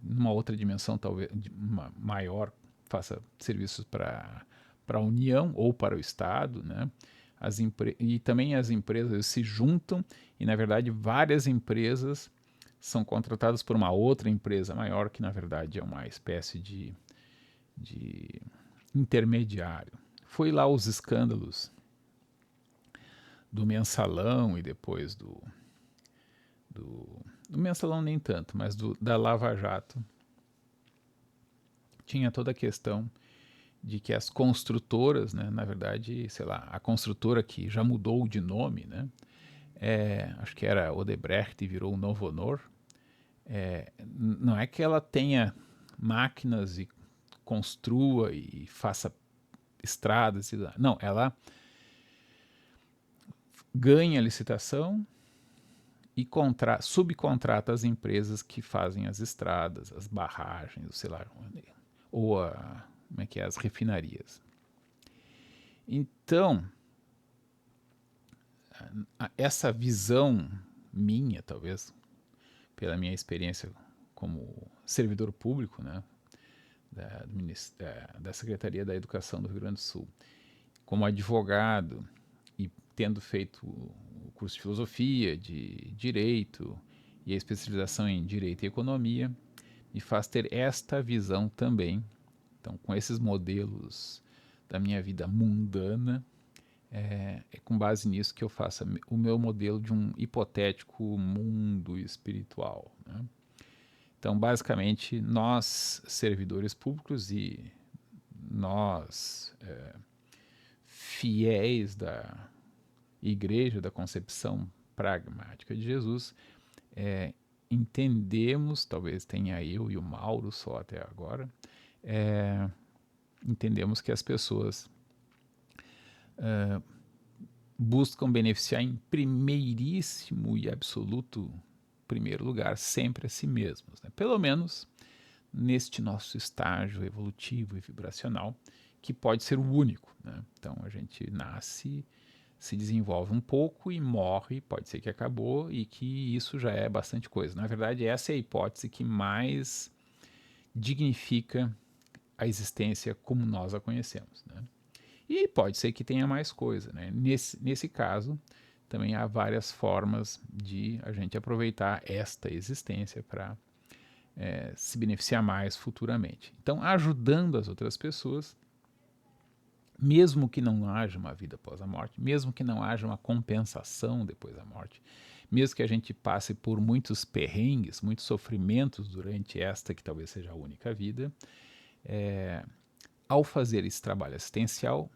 numa outra dimensão, talvez uma maior, faça serviços para a União ou para o Estado, né? E também as empresas se juntam e, na verdade, várias empresas são contratadas por uma outra empresa maior, que, na verdade, é uma espécie de intermediário. Foi lá os escândalos do Mensalão e depois do Mensalão nem tanto, mas da Lava Jato. Tinha toda a questão de que as construtoras, né, na verdade, sei lá, a construtora que já mudou de nome, né, acho que era Odebrecht e virou Novo Honor, não é que ela tenha máquinas e construa e faça estradas, não, ela ganha a licitação e subcontrata as empresas que fazem as estradas, as barragens, sei lá, ou as refinarias. Então, essa visão minha, talvez, pela minha experiência como servidor público, né, da Secretaria da Educação do Rio Grande do Sul, como advogado e tendo feito o curso de filosofia, de direito e a especialização em direito e economia, me faz ter esta visão também. Então, com esses modelos da minha vida mundana, é com base nisso que eu faço o meu modelo de um hipotético mundo espiritual, né? Então, basicamente, nós, servidores públicos e nós, fiéis da Igreja da Concepção Pragmática de Jesus, entendemos, talvez tenha eu e o Mauro só até agora, entendemos que as pessoas buscam beneficiar em primeiríssimo e absoluto primeiro lugar sempre a si mesmos, né? Pelo menos neste nosso estágio evolutivo e vibracional, que pode ser o único, né? Então a gente nasce, se desenvolve um pouco e morre, pode ser que acabou e que isso já é bastante coisa. Na verdade, essa é a hipótese que mais dignifica a existência como nós a conhecemos, né? E pode ser que tenha mais coisa, né? Nesse caso, também há várias formas de a gente aproveitar esta existência para se beneficiar mais futuramente. Então, ajudando as outras pessoas, mesmo que não haja uma vida após a morte, mesmo que não haja uma compensação depois da morte, mesmo que a gente passe por muitos perrengues, muitos sofrimentos durante esta que talvez seja a única vida, ao fazer esse trabalho assistencial,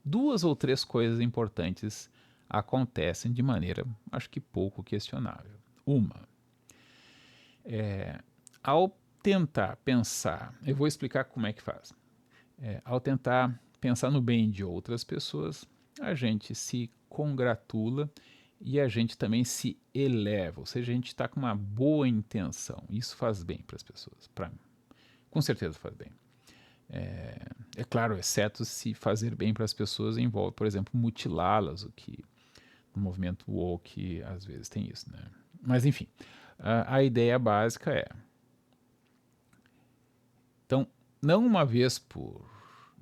2 ou 3 coisas importantes acontecem de maneira, acho que pouco questionável. Uma, ao tentar pensar, eu vou explicar como é que faz. Ao tentar pensar no bem de outras pessoas, a gente se congratula e a gente também se eleva, ou seja, a gente está com uma boa intenção. Isso faz bem para as pessoas, com certeza faz bem. É claro, exceto se fazer bem para as pessoas envolve, por exemplo, mutilá-las, o que no movimento woke às vezes tem isso, né? Mas enfim, a ideia básica é, então, não uma vez por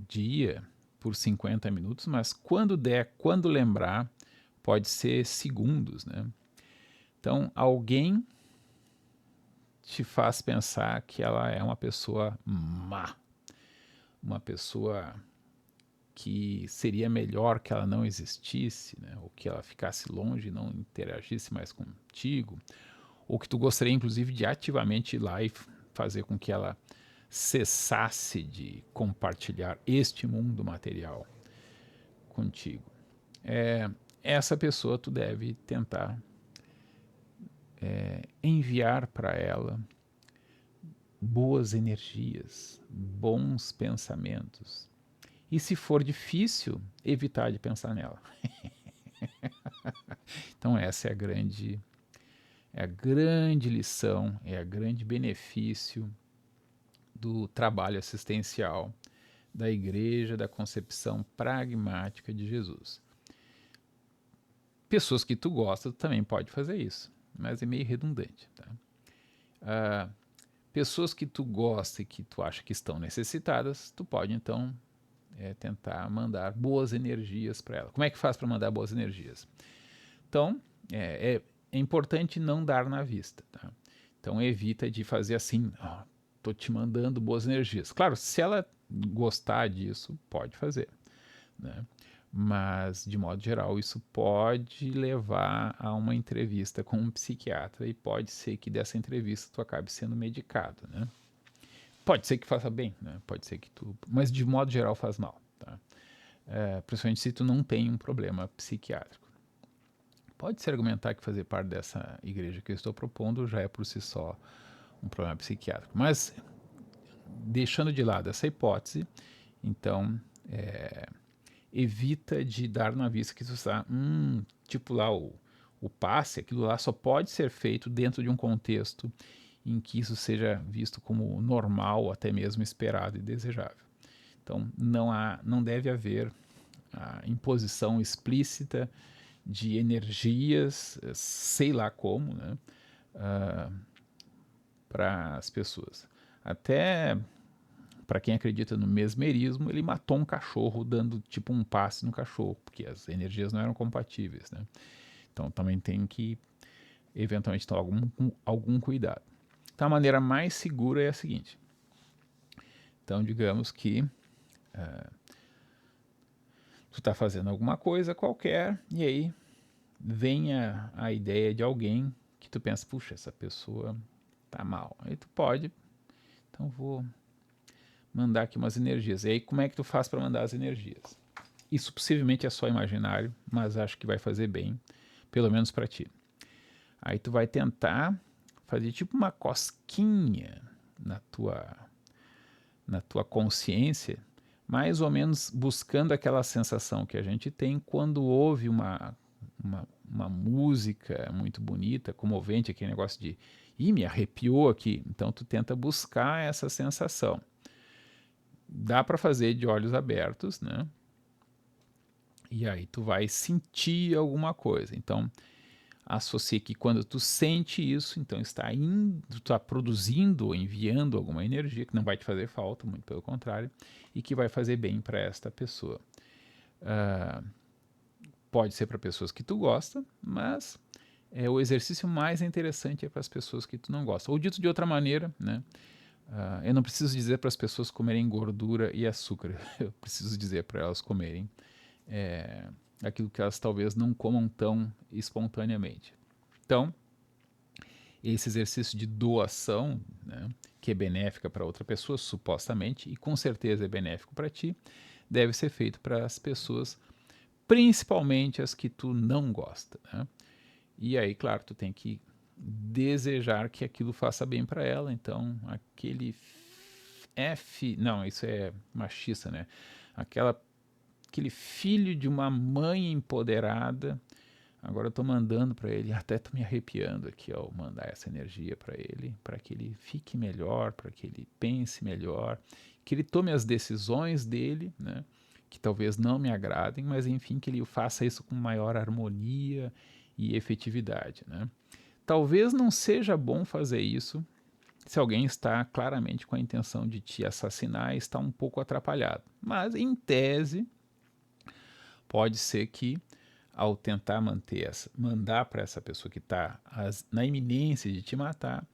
dia, por 50 minutos, mas quando der, quando lembrar, pode ser segundos, né? Então, alguém te faz pensar que ela é uma pessoa má, uma pessoa que seria melhor que ela não existisse, né? Ou que ela ficasse longe e não interagisse mais contigo, ou que tu gostaria, inclusive, de ativamente ir lá e fazer com que ela cessasse de compartilhar este mundo material contigo, essa pessoa tu deve tentar enviar para ela boas energias, bons pensamentos. E se for difícil, evitar de pensar nela. Então essa é a grande lição, é a grande benefício do trabalho assistencial da Igreja da Concepção Pragmática de Jesus. Pessoas que tu gosta, tu também pode fazer isso, mas é meio redundante. Tá? Pessoas que tu gosta e que tu acha que estão necessitadas, tu pode então tentar mandar boas energias para ela. Como é que faz para mandar boas energias? Então, é importante não dar na vista. Tá? Então, evita de fazer assim, tô te mandando boas energias. Claro, se ela gostar disso, pode fazer. Né? Mas, de modo geral, isso pode levar a uma entrevista com um psiquiatra e pode ser que dessa entrevista tu acabe sendo medicado. Né? Pode ser que faça bem, né? Pode ser que tu... Mas, de modo geral, faz mal. Tá? Principalmente se tu não tem um problema psiquiátrico. Pode-se argumentar que fazer parte dessa igreja que eu estou propondo já é por si só um problema psiquiátrico. Mas, deixando de lado essa hipótese, então, evita de dar na vista que tu está, tipo lá o passe, aquilo lá só pode ser feito dentro de um contexto em que isso seja visto como normal, até mesmo esperado e desejável. Então, não deve haver a imposição explícita de energias, sei lá como, né, para as pessoas. Até para quem acredita no mesmerismo, ele matou um cachorro dando tipo um passe no cachorro, porque as energias não eram compatíveis. Né? Então também tem que eventualmente tomar algum cuidado. Então a maneira mais segura é a seguinte. Então digamos que tu está fazendo alguma coisa qualquer e aí vem a ideia de alguém que tu pensa, puxa, essa pessoa tá mal. Aí tu pode, então vou mandar aqui umas energias. E aí como é que tu faz para mandar as energias? Isso possivelmente é só imaginário, mas acho que vai fazer bem, pelo menos para ti. Aí tu vai tentar fazer tipo uma cosquinha na tua consciência, mais ou menos buscando aquela sensação que a gente tem quando ouve uma música muito bonita, comovente, aquele negócio de me arrepiou aqui. Então tu tenta buscar essa sensação. Dá para fazer de olhos abertos, né? E aí tu vai sentir alguma coisa. Então associa que quando tu sente isso, então está produzindo ou enviando alguma energia que não vai te fazer falta, muito pelo contrário, e que vai fazer bem para esta pessoa. Pode ser para pessoas que tu gosta, mas o exercício mais interessante é para as pessoas que tu não gosta. Ou dito de outra maneira, né? Eu não preciso dizer para as pessoas comerem gordura e açúcar, eu preciso dizer para elas comerem aquilo que elas talvez não comam tão espontaneamente. Então, esse exercício de doação, né, que é benéfica para outra pessoa, supostamente, e com certeza é benéfico para ti, deve ser feito para as pessoas, principalmente as que tu não gosta. Né? E aí, claro, tu tem que desejar que aquilo faça bem para ela. Então, não, isso é machista, né? Aquele filho de uma mãe empoderada. Agora eu tô mandando para ele, até tô me arrepiando aqui ao mandar essa energia para que ele fique melhor, para que ele pense melhor, que ele tome as decisões dele, né? Que talvez não me agradem, mas enfim, que ele faça isso com maior harmonia e efetividade, né? Talvez não seja bom fazer isso se alguém está claramente com a intenção de te assassinar e está um pouco atrapalhado. Mas, em tese, pode ser que, ao tentar mandar para essa pessoa que está na iminência de te matar,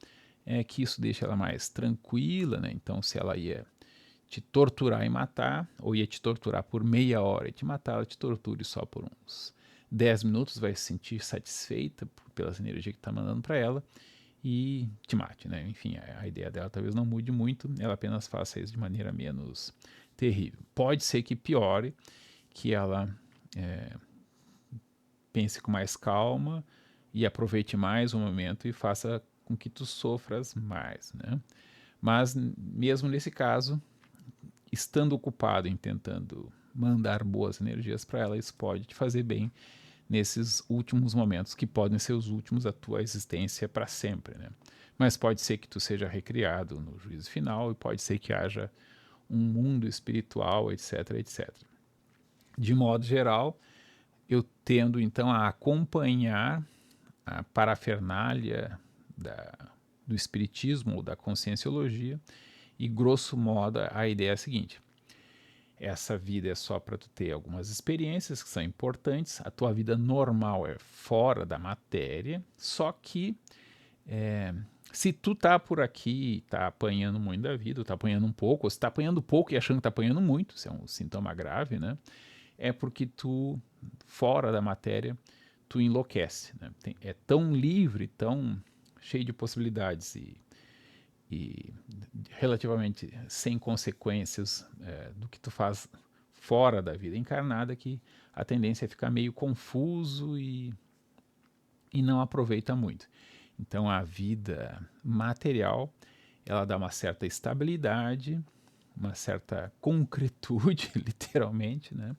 que isso deixa ela mais tranquila, né? Então, se ela ia te torturar e matar, ou ia te torturar por meia hora e te matar, ela te torture só por uns 10 minutos, vai se sentir satisfeita pelas energias que está mandando para ela, e te mate, né? Enfim, a ideia dela talvez não mude muito, ela apenas faça isso de maneira menos terrível. Pode ser que piore, que ela pense com mais calma e aproveite mais o momento e faça com que tu sofras mais, né? Mas mesmo nesse caso, estando ocupado em tentando mandar boas energias para ela, isso pode te fazer bem nesses últimos momentos que podem ser os últimos da tua existência para sempre, né? Mas pode ser que tu seja recriado no juízo final e pode ser que haja um mundo espiritual, etc, etc. De modo geral, eu tendo então a acompanhar a parafernália da, do espiritismo ou da conscienciologia e grosso modo a ideia é a seguinte: essa vida é só para tu ter algumas experiências que são importantes, a tua vida normal é fora da matéria, só que se tu tá por aqui, tá apanhando muito da vida, ou tá apanhando um pouco, ou se tá apanhando pouco e achando que tá apanhando muito, isso é um sintoma grave, né? É porque tu, fora da matéria, tu enlouquece, né? É tão livre, tão cheio de possibilidades e relativamente sem consequências do que tu faz fora da vida encarnada, que a tendência é ficar meio confuso e não aproveita muito. Então a vida material, ela dá uma certa estabilidade, uma certa concretude, literalmente, né?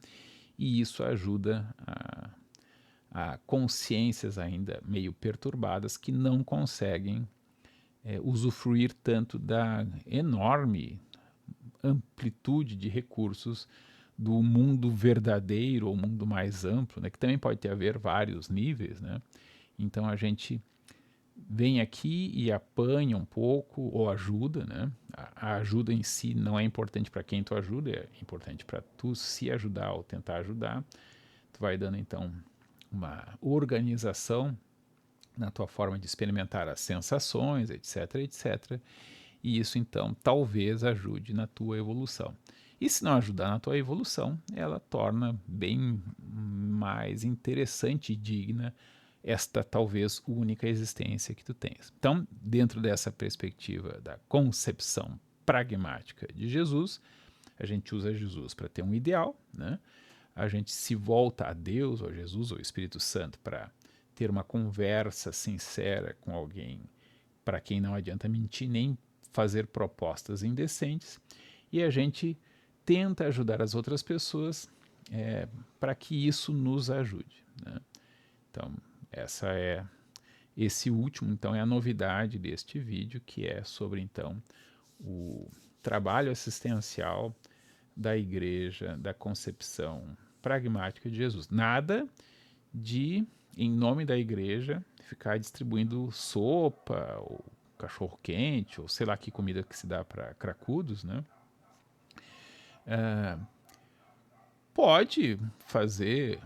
E isso ajuda a consciências ainda meio perturbadas que não conseguem usufruir tanto da enorme amplitude de recursos do mundo verdadeiro ou mundo mais amplo, né, que também pode ter a ver vários níveis, né? Então a gente vem aqui e apanha um pouco ou ajuda, né? A ajuda em si não é importante para quem tu ajuda, é importante para tu se ajudar ou tentar ajudar. Tu vai dando então uma organização na tua forma de experimentar as sensações, etc, etc. E isso então talvez ajude na tua evolução. E se não ajudar na tua evolução, ela torna bem mais interessante e digna esta talvez única existência que tu tens. Então, dentro dessa perspectiva da concepção pragmática de Jesus, a gente usa Jesus para ter um ideal, né? A gente se volta a Deus, ou Jesus, ou Espírito Santo, para ter uma conversa sincera com alguém para quem não adianta mentir nem fazer propostas indecentes, e a gente tenta ajudar as outras pessoas para que isso nos ajude, né? Então, essa é esse último, então, é a novidade deste vídeo, que é sobre, então, o trabalho assistencial da Igreja da Concepção Pragmática de Jesus. Nada de, em nome da Igreja, ficar distribuindo sopa ou cachorro quente ou sei lá que comida que se dá para cracudos, né? Pode fazer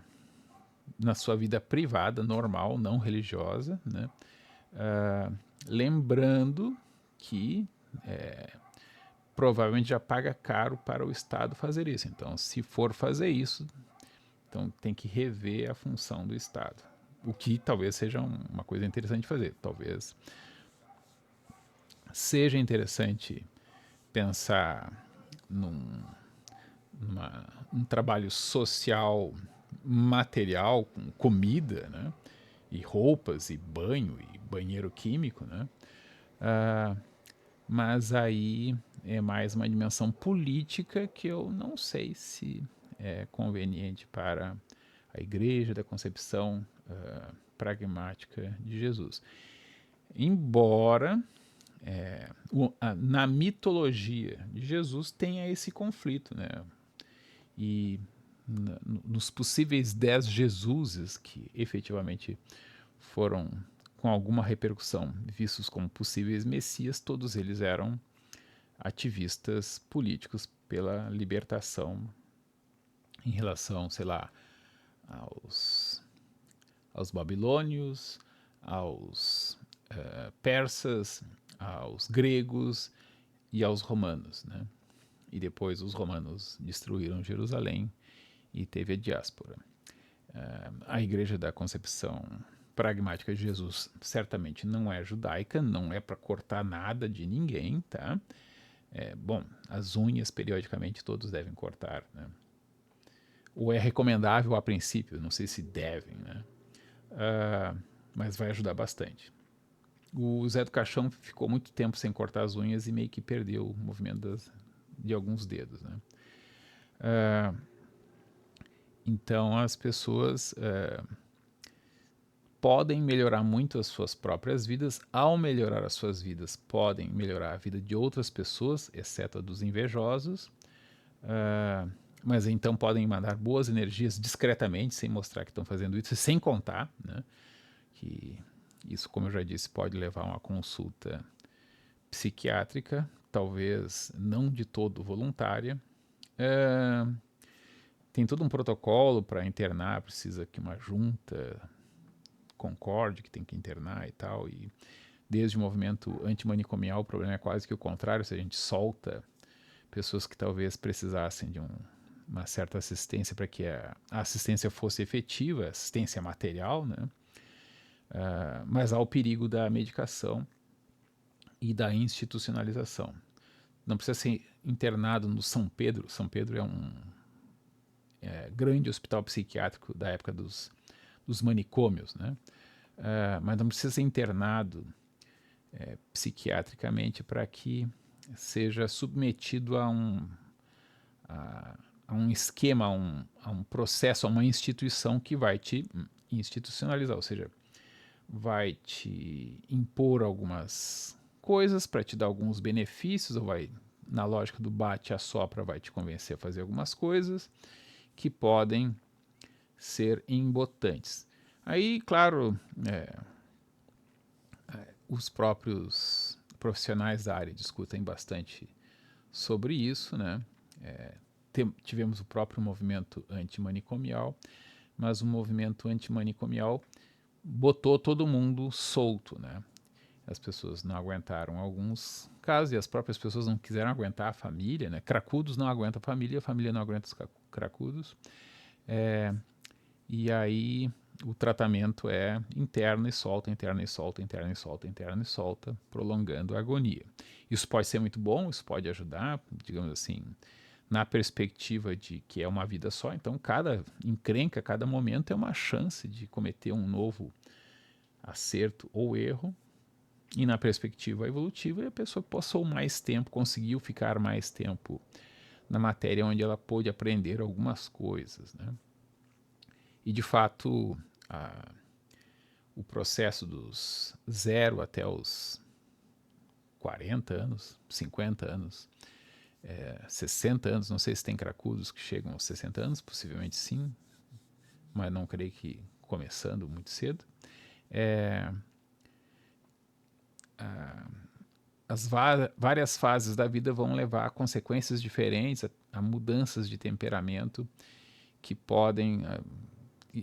na sua vida privada, normal, não religiosa, né? Lembrando que provavelmente já paga caro para o Estado fazer isso. Então, se for fazer isso, então tem que rever a função do Estado. O que talvez seja uma coisa interessante de fazer. Talvez seja interessante pensar num, um trabalho social material com comida, né? E roupas e banho e banheiro químico, né? Mas aí é mais uma dimensão política que eu não sei se é conveniente para a Igreja da Concepção Pragmática de Jesus. Embora na mitologia de Jesus tenha esse conflito, né? E nos possíveis 10 Jesuses que efetivamente foram com alguma repercussão vistos como possíveis messias, todos eles eram ativistas políticos pela libertação em relação, sei lá, aos, aos babilônios, aos persas, aos gregos e aos romanos, né? E depois os romanos destruíram Jerusalém e teve a diáspora. A Igreja da Concepção pragmática de Jesus certamente não é judaica, não é para cortar nada de ninguém, tá? Bom, as unhas periodicamente todos devem cortar, né? Ou é recomendável a princípio, não sei se devem, né? Mas vai ajudar bastante. O Zé do Caixão ficou muito tempo sem cortar as unhas e meio que perdeu o movimento de alguns dedos, né? Então as pessoas podem melhorar muito as suas próprias vidas. Ao melhorar as suas vidas, podem melhorar a vida de outras pessoas, exceto a dos invejosos. Mas então podem mandar boas energias discretamente, sem mostrar que estão fazendo isso, sem contar, né? Que isso, como eu já disse, pode levar a uma consulta psiquiátrica, talvez não de todo voluntária. Tem todo um protocolo para internar, precisa que uma junta concorde que tem que internar e tal. E desde o movimento antimanicomial, o problema é quase que o contrário, se a gente solta pessoas que talvez precisassem de uma certa assistência para que a assistência fosse efetiva, assistência material, né? Mas há o perigo da medicação e da institucionalização. Não precisa ser internado no São Pedro. São Pedro é um grande hospital psiquiátrico da época dos manicômios, né? Mas não precisa ser internado psiquiatricamente para que seja submetido a um esquema, a um processo, a uma instituição que vai te institucionalizar, ou seja, vai te impor algumas coisas para te dar alguns benefícios, ou vai, na lógica do bate-a-sopra, vai te convencer a fazer algumas coisas que podem ser embotantes. Aí, claro, os próprios profissionais da área discutem bastante sobre isso, né? Tivemos o próprio movimento antimanicomial, mas o movimento antimanicomial botou todo mundo solto, né? As pessoas não aguentaram alguns casos e as próprias pessoas não quiseram aguentar a família, né? Cracudos não aguenta a família não aguenta os cracudos. E aí o tratamento é interno e solta, interno e solta, interno e solta, interno e solta, prolongando a agonia. Isso pode ser muito bom, isso pode ajudar, digamos assim, na perspectiva de que é uma vida só. Então, cada encrenca, cada momento é uma chance de cometer um novo acerto ou erro. E na perspectiva evolutiva, a pessoa passou mais tempo, conseguiu ficar mais tempo na matéria onde ela pôde aprender algumas coisas, né? E de fato, o processo dos 0 até os 40 anos, 50 anos, 60 anos, não sei se tem cracudos que chegam aos 60 anos, possivelmente sim, mas não creio que começando muito cedo. As várias fases da vida vão levar a consequências diferentes, a mudanças de temperamento que podem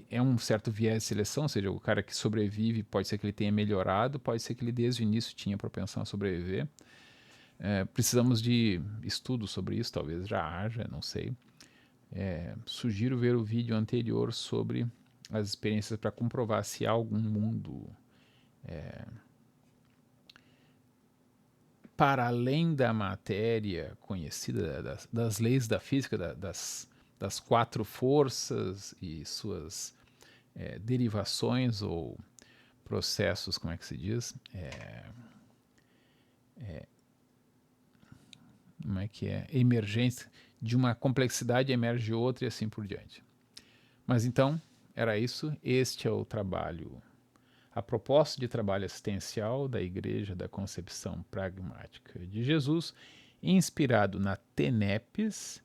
é um certo viés de seleção, ou seja, o cara que sobrevive pode ser que ele tenha melhorado, pode ser que ele desde o início tinha propensão a sobreviver. Precisamos de estudos sobre isso, talvez já haja, não sei. Sugiro ver o vídeo anterior sobre as experiências para comprovar se há algum mundo para além da matéria conhecida, das leis da física, das quatro forças e suas derivações ou processos, como é que se diz? Como é que é? Emergência. De uma complexidade emerge outra e assim por diante. Mas então, era isso. Este é o trabalho, a proposta de trabalho assistencial da Igreja da Concepção Pragmática de Jesus, inspirado na TENEPES,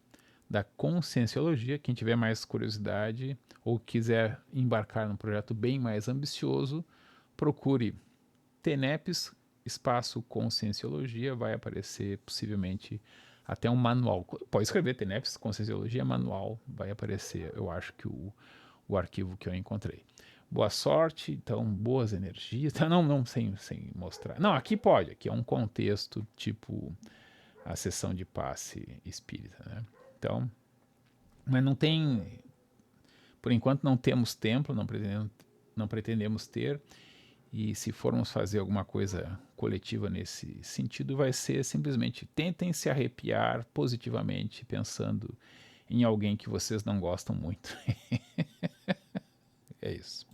da Conscienciologia. Quem tiver mais curiosidade ou quiser embarcar num projeto bem mais ambicioso, procure TENEPES, espaço Conscienciologia, vai aparecer possivelmente até um manual. Pode escrever TENEPES, Conscienciologia Manual, vai aparecer, eu acho que o arquivo que eu encontrei. Boa sorte, então, boas energias. Não, sem mostrar. Não, aqui pode, aqui é um contexto tipo a sessão de passe espírita, né? Então, mas não tem, por enquanto não temos templo, não pretendemos não pretendemos ter. E se formos fazer alguma coisa coletiva nesse sentido, vai ser simplesmente tentem se arrepiar positivamente, pensando em alguém que vocês não gostam muito. É isso.